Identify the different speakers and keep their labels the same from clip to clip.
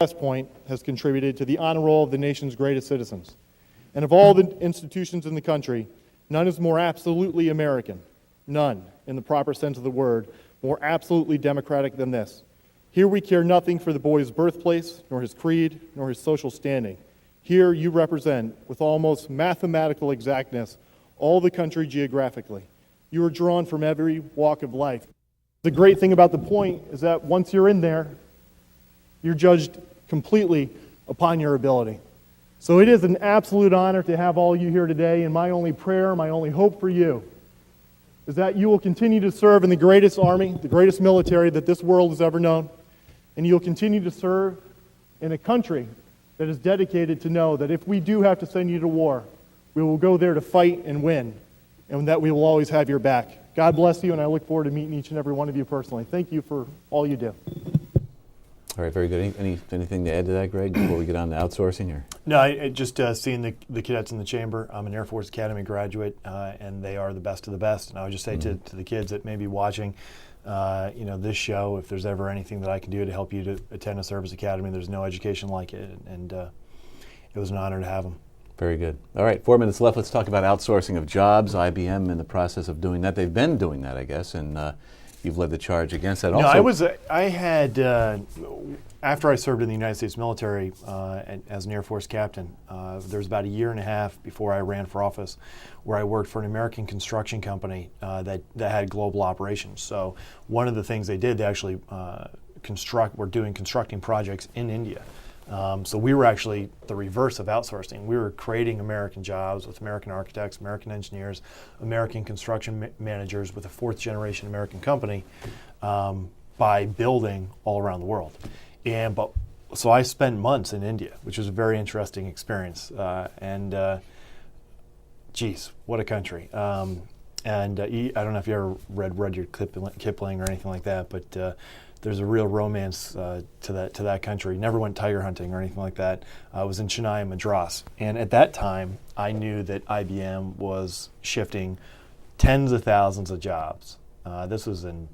Speaker 1: West Point has contributed to the honor roll of the nation's greatest citizens. And of all the institutions in the country, none is more absolutely American, none, in the proper sense of the word, more absolutely democratic than this. Here we care nothing for the boy's birthplace, nor his creed, nor his social standing. Here you represent, with almost mathematical exactness, all the country geographically. You are drawn from every walk of life. The great thing about the Point is that once you're in there, you're judged completely upon your ability. So it is an absolute honor to have all you here today, and my only prayer, my only hope for you is that you will continue to serve in the greatest army, the greatest military that this world has ever known, and you'll continue to serve in a country that is dedicated to know that if we do have to send you to war, we will go there to fight and win, and that we will always have your back. God bless you, and I look forward to meeting each and every one of you personally. Thank you for all you do.
Speaker 2: All right, very good. Anything to add to that, Greg, before we get on to outsourcing? Or?
Speaker 3: No, I just seeing the cadets in the chamber. I'm an Air Force Academy graduate, and they are the best of the best. And I would just say to the kids that may be watching, this show, if there's ever anything that I can do to help you to attend a service academy, there's no education like it. And it was an honor to have them. Very good. All right, 4 minutes left. Let's talk about outsourcing of jobs. IBM in the process of doing that. They've been doing that, I guess, and you've led the charge against that. Also, after I served in the United States military as an Air Force captain, there was about a year and a half before I ran for office where I worked for an American construction company that had global operations. So one of the things they did, they actually were doing constructing projects in India. So we were actually the reverse of outsourcing. We were creating American jobs with American architects, American engineers, American construction managers with a fourth generation American company by building all around the world. So I spent months in India, which was a very interesting experience. Geez, what a country. I don't know if you ever read Rudyard Kipling or anything like that, but there's a real romance to that country. Never went tiger hunting or anything like that. I was in Chennai, Madras. And at that time, I knew that IBM was shifting tens of thousands of jobs. This was in,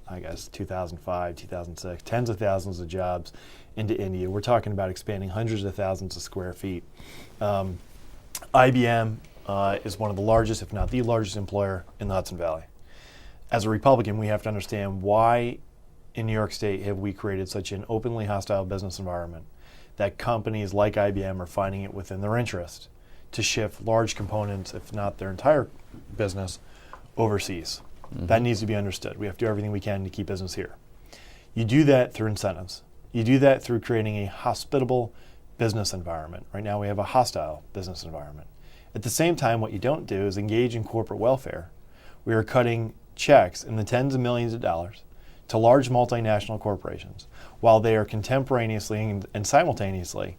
Speaker 3: I guess, 2005, 2006, tens of thousands of jobs into India. We're talking about expanding hundreds of thousands of square feet. IBM is one of the largest, if not the largest employer in the Hudson Valley. As a Republican, we have to understand why in New York State have we created such an openly hostile business environment that companies like IBM are finding it within their interest to shift large components, if not their entire business, overseas. That needs to be understood. We have to do everything we can to keep business here. You do that through incentives. You do that through creating a hospitable business environment. Right now we have a hostile business environment. At the same time, what you don't do is engage in corporate welfare. We are cutting checks in the tens of millions of dollars to large multinational corporations while they are contemporaneously and simultaneously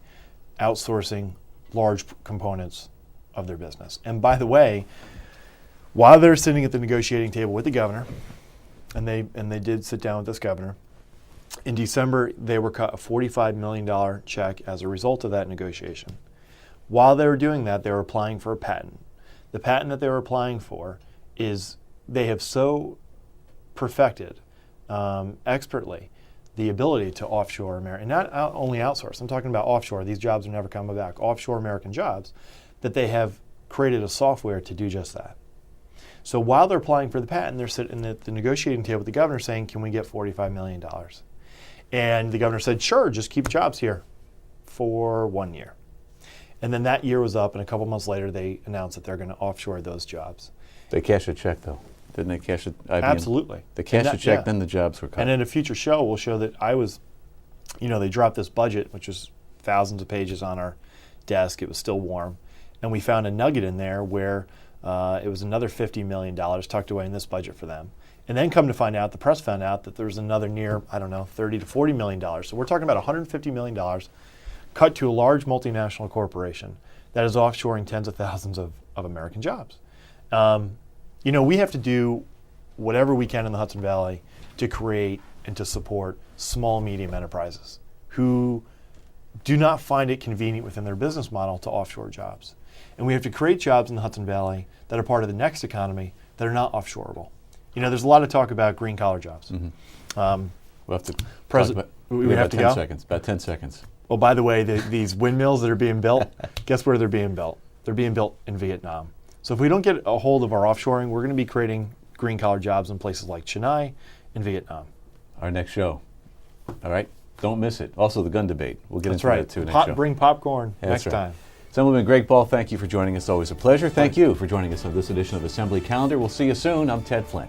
Speaker 3: outsourcing large components of their business. And by the way, while they're sitting at the negotiating table with the governor, and they did sit down with this governor, in December they were cut a $45 million check as a result of that negotiation. While they were doing that, they were applying for a patent. The patent that they were applying for is they have so perfected expertly the ability to offshore American, not only outsource, I'm talking about offshore, these jobs are never coming back, offshore American jobs, that they have created a software to do just that. So while they're applying for the patent, they're sitting at the negotiating table with the governor saying, can we get $45 million? And the governor said, sure, just keep jobs here for 1 year. And then that year was up, and a couple months later, they announced that they're going to offshore those jobs.
Speaker 2: They cashed a check, though. Didn't they cash it?
Speaker 3: Absolutely.
Speaker 2: They cashed a check, then the jobs were cut.
Speaker 3: And in a future show, we'll show that I was, they dropped this budget, which was thousands of pages on our desk. It was still warm. And we found a nugget in there where it was another $50 million tucked away in this budget for them. And then come to find out, the press found out that there was another near, $30 to $40 million. So we're talking about $150 million cut to a large multinational corporation that is offshoring tens of thousands of American jobs. We have to do whatever we can in the Hudson Valley to create and to support small, medium enterprises who do not find it convenient within their business model to offshore jobs. And we have to create jobs in the Hudson Valley that are part of the next economy that are not offshoreable. There's a lot of talk about green-collar jobs.
Speaker 2: We'll have to
Speaker 3: we have to
Speaker 2: 10
Speaker 3: go?
Speaker 2: seconds. About 10 seconds.
Speaker 3: Oh, by the way, these windmills that are being built, guess where they're being built? They're being built in Vietnam. So if we don't get a hold of our offshoring, we're going to be creating green-collar jobs in places like Chennai and Vietnam.
Speaker 2: Our next show. All right? Don't miss it. Also, the gun debate. We'll get
Speaker 3: That's
Speaker 2: into
Speaker 3: right.
Speaker 2: that too next show.
Speaker 3: Bring popcorn
Speaker 2: That's
Speaker 3: next
Speaker 2: right.
Speaker 3: time.
Speaker 2: Assemblyman Greg Ball, thank you for joining us. Always a pleasure. Thank you for joining us on this edition of Assembly Calendar. We'll see you soon. I'm Ted Flynn.